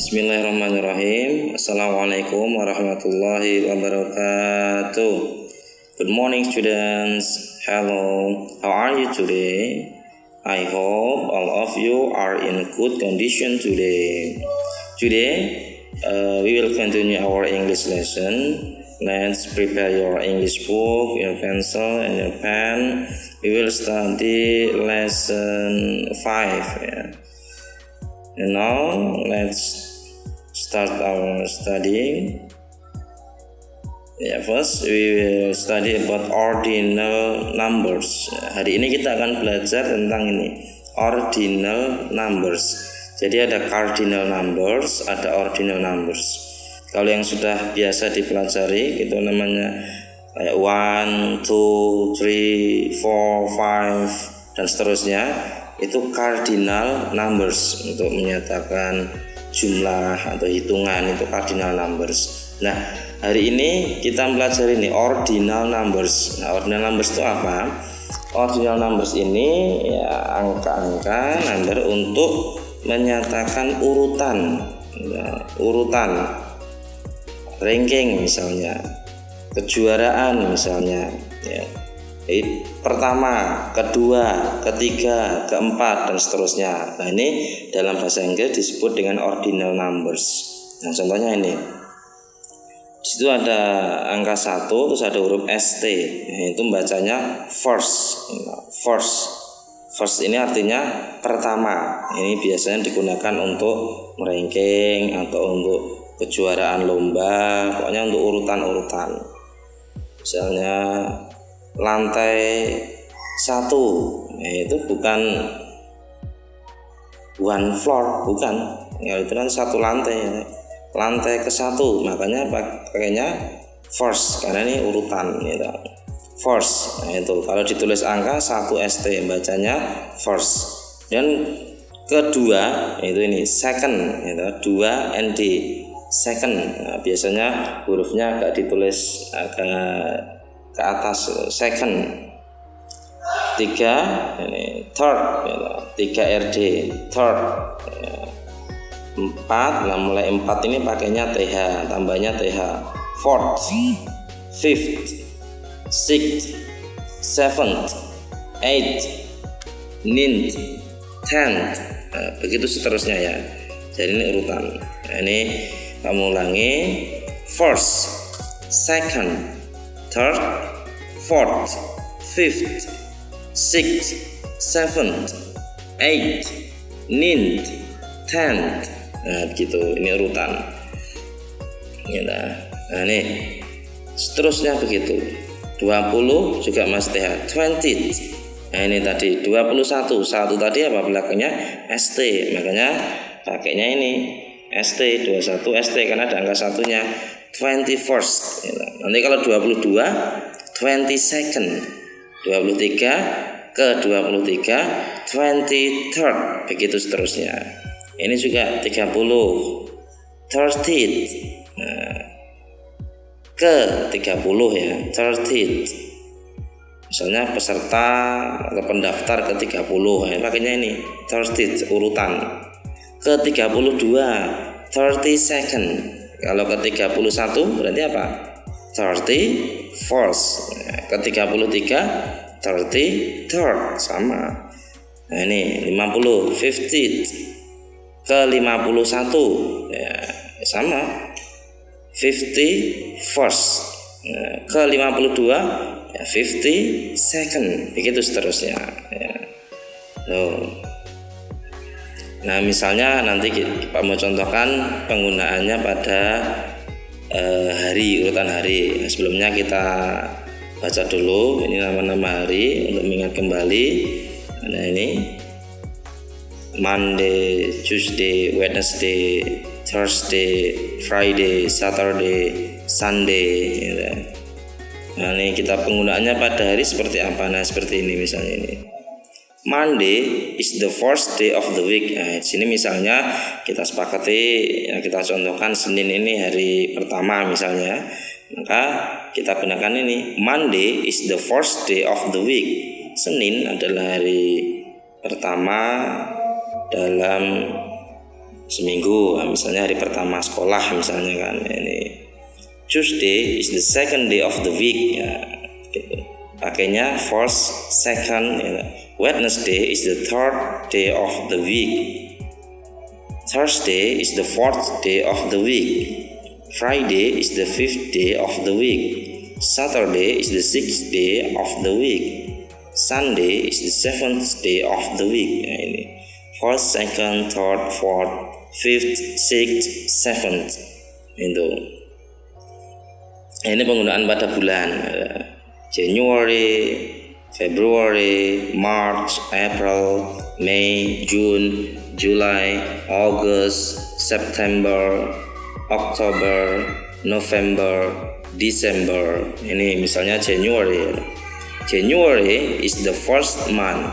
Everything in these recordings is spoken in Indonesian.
Bismillahirrahmanirrahim. Assalamualaikum warahmatullahi wabarakatuh. Good morning, students. Hello, how are you today? I hope all of you are in good condition today. We will continue our English lesson. Let's prepare your English book, your pencil, and your pen. We will study lesson 5. And now let's start our studying. First we will study about ordinal numbers. Hari ini kita akan belajar tentang ini, ordinal numbers. Jadi ada cardinal numbers, ada ordinal numbers. Kalau yang sudah biasa dipelajari itu namanya kayak 1, 2, 3, 4, 5 dan seterusnya. Itu cardinal numbers, untuk menyatakan jumlah atau hitungan, itu cardinal numbers. Nah, hari ini kita mempelajari ini ordinal numbers. Nah, ordinal numbers itu apa? Ordinal numbers ini ya angka-angka number untuk menyatakan urutan, urutan ranking misalnya, kejuaraan misalnya, pertama, kedua, ketiga, keempat dan seterusnya. Nah, ini dalam bahasa Inggris disebut dengan ordinal numbers. Nah, contohnya ini. Di situ ada angka 1, terus ada huruf ST. Nah, itu bacanya first. First ini artinya pertama. Ini biasanya digunakan untuk ranking atau untuk kejuaraan lomba, pokoknya untuk urutan-urutan. Misalnya lantai 1, itu bukan one floor, bukan. Ya, itu kan satu lantai. Lantai ke-1, makanya pakainya first karena ini urutan gitu. First. Nah, itu kalau ditulis angka 1 ST bacanya first. Dan kedua itu ini second gitu, 2 ND. Second. Nah, biasanya hurufnya agak ditulis agak ke atas, second. 3 ini third gitu. 3 RD third. 4, nah mulai 4 ini pakainya TH, tambahnya TH. Fourth, fifth, sixth, seventh, eighth, ninth, tenth. Nah, begitu seterusnya ya. Jadi ini urutan. Nah, ini kamu ulangi. First, second, third, fourth, fifth, sixth, seventh, eighth, ninth, tenth. Nah, begitu. Ini urutan. Nah, ini seterusnya begitu. 20 juga masih TH. 20th. Nah, ini tadi 21. 1 tadi apa belakangnya? ST. Makanya pakainya ini ST, 21 ST karena ada angka satunya. 21st. Nanti kalau 22 22nd. 23 ke 23 23rd, begitu seterusnya. Ini juga 30 30th. Nah, ke 30 ya, 30th. Misalnya peserta atau pendaftar ke 30, ya, makanya ini 30th urutan. Ke 32 32nd. Kalau ke 31 berarti apa? 31st. Nah, ke 33 33rd sama. Nah, ini 50 50th. Ke 51 ya sama, 51st. Nah, ke 52 ya 52nd, begitu seterusnya ya. Nah, misalnya nanti kita mau contohkan penggunaannya pada hari, urutan hari. Sebelumnya kita baca dulu ini nama-nama hari untuk mengingat kembali. Nah, ini Monday, Tuesday, Wednesday, Thursday, Friday, Saturday, Sunday gitu. Nah, ini kita penggunaannya pada hari seperti apa? Nah, seperti ini misalnya ini. Monday is the first day of the week. Nah, di sini misalnya kita sepakati, ya, kita contohkan Senin ini hari pertama misalnya. Maka kita gunakan ini. Monday is the first day of the week. Senin adalah hari pertama dalam seminggu, misalnya hari pertama sekolah misalnya kan, ini Tuesday is the second day of the week ya, gitu. Pakainya first, second ya. Wednesday is the third day of the week. Thursday is the fourth day of the week. Friday is the fifth day of the week. Saturday is the sixth day of the week. Sunday is the seventh day of the week ya, ini first, second, third, fourth, fifth, sixth, seventh itu. Ini penggunaan pada bulan, January, February, March, April, May, June, July, August, September, October, November, December. Ini misalnya January. January is the first month.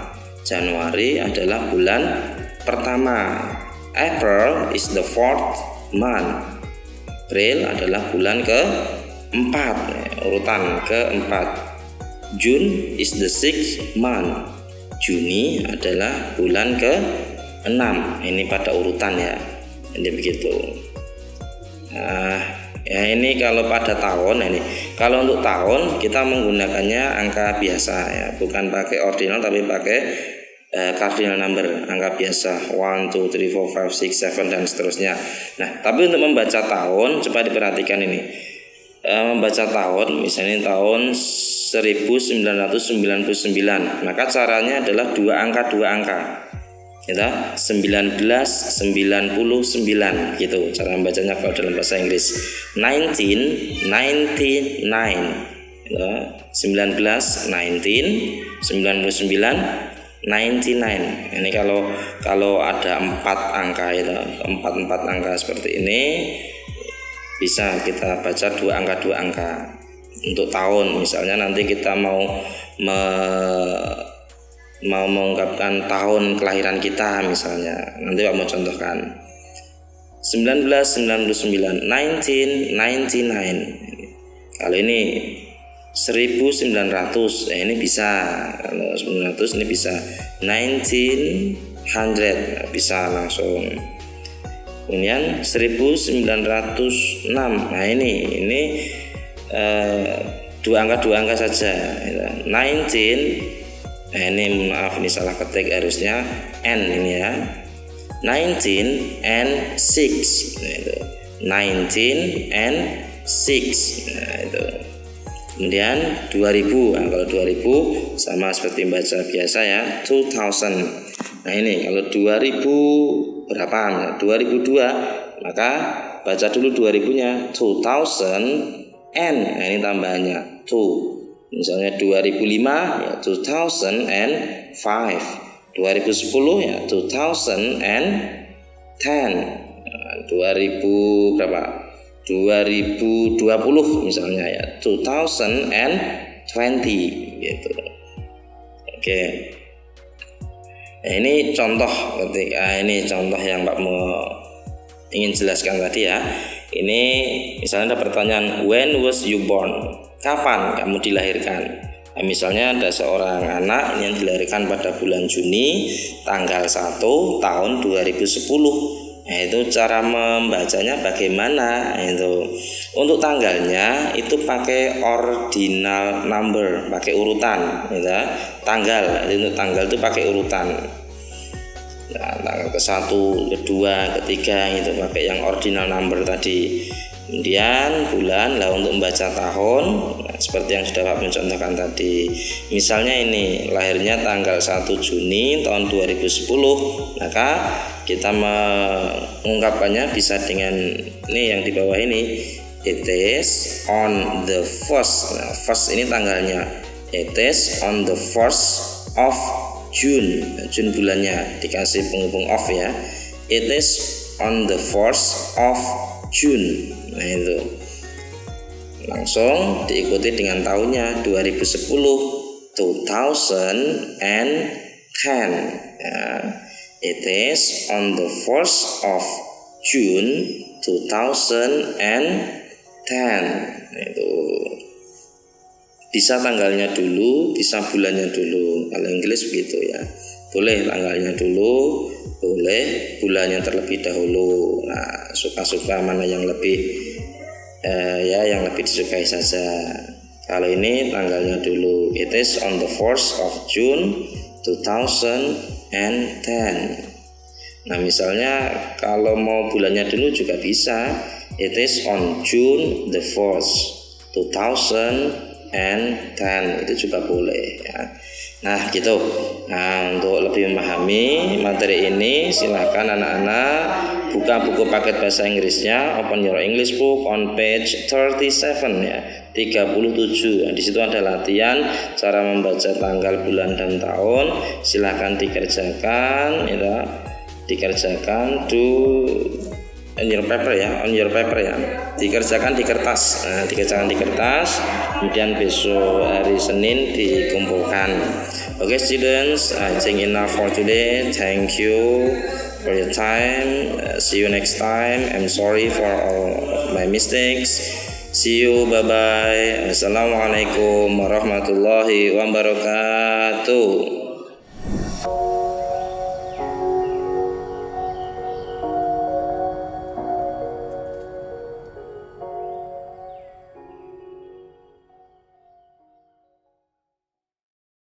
Januari adalah bulan pertama. April is the fourth month. April adalah bulan ke-4, urutan ke-4. June is the sixth month. Juni adalah bulan ke-6. Ini pada urutan ya. Jadi begitu. Nah, ya ini kalau pada tahun ini. Kalau untuk tahun kita menggunakannya angka biasa ya, bukan pakai ordinal tapi pakai cardinal number, angka biasa 1, 2, 3, 4, 5, 6, 7 dan seterusnya. Nah, tapi untuk membaca tahun coba diperhatikan ini. Membaca tahun misalnya tahun 1999, maka caranya adalah dua angka gitu, 1999 gitu cara membacanya kalau dalam bahasa Inggris. 1999 gitu, 19 99 99. Ini kalau ada 4 angka itu, 4 angka seperti ini bisa kita baca dua angka. Untuk tahun misalnya nanti kita mau mengungkapkan tahun kelahiran kita misalnya. Nanti Pak mau contohkan 1999 1999. Kalau ini 1900 ini bisa, kalau 1900 ini bisa 1900 bisa langsung. Kemudian 1906. Nah ini dua angka saja. 19. Nah ini maaf ini salah ketik, harusnya N ini ya. 19 and 6. Nah, itu. 19 and 6. Nah itu. Kemudian 2000. Nah, kalau 2000 sama seperti baca biasa ya, 2000. Nah ini kalau 2000 berapa? 2002 maka baca dulu 2000-nya 2000 n. Nah ini tambahannya 2. Misalnya 2005 ya 2005. 2010 ya 2010. 2000 berapa? 2020 misalnya ya 2020 gitu. Oke. Nah, ini contoh ini contoh yang Pak mau ingin jelaskan tadi ya. Ini misalnya ada pertanyaan, when was you born? Kapan kamu dilahirkan? Nah, misalnya ada seorang anak yang dilahirkan pada bulan Juni tanggal 1 tahun 2010. Nah, itu cara membacanya bagaimana? Itu untuk tanggalnya itu pakai ordinal number, pakai urutan gitu. Tanggal, untuk tanggal itu pakai urutan. Nah, tanggal ke-1, ke-2, ke-3 itu pakai yang ordinal number tadi. Kemudian bulan, lah untuk membaca tahun seperti yang sudah Pak mencontohkan tadi. Misalnya ini lahirnya tanggal 1 Juni tahun 2010, maka kita mengungkapkannya bisa dengan ini yang di bawah ini. It is on the first. Nah, first ini tanggalnya. It is on the first of June. June bulannya dikasih penghubung of ya. It is on the first of June. Nah itu langsung diikuti dengan tahunnya 2010 2010 ya. It is on the 1st of June 2010. Itu Bisa tanggalnya dulu, bisa bulannya dulu. Kalau Inggris begitu ya. Boleh tanggalnya dulu, boleh bulannya terlebih dahulu. Nah, suka-suka mana yang lebih yang lebih disukai saja. Kalau ini tanggalnya dulu. It is on the 4th of June 2010. Nah, misalnya kalau mau bulannya dulu juga bisa. It is on June the 4th 2010. Itu juga boleh ya. Nah, gitu. Nah, untuk lebih memahami materi ini, silakan anak-anak buka buku paket bahasa Inggrisnya, open your English book on page 37 ya. 37. Nah, di situ ada latihan cara membaca tanggal, bulan dan tahun. Silakan dikerjakan ya. Dikerjakan on your paper ya, dikerjakan di kertas. Nah, dikerjakan di kertas, kemudian besok hari Senin dikumpulkan. Okay students, I think enough for today. Thank you for your time. See you next time. I'm sorry for all my mistakes. See you, bye bye. Assalamualaikum warahmatullahi wabarakatuh.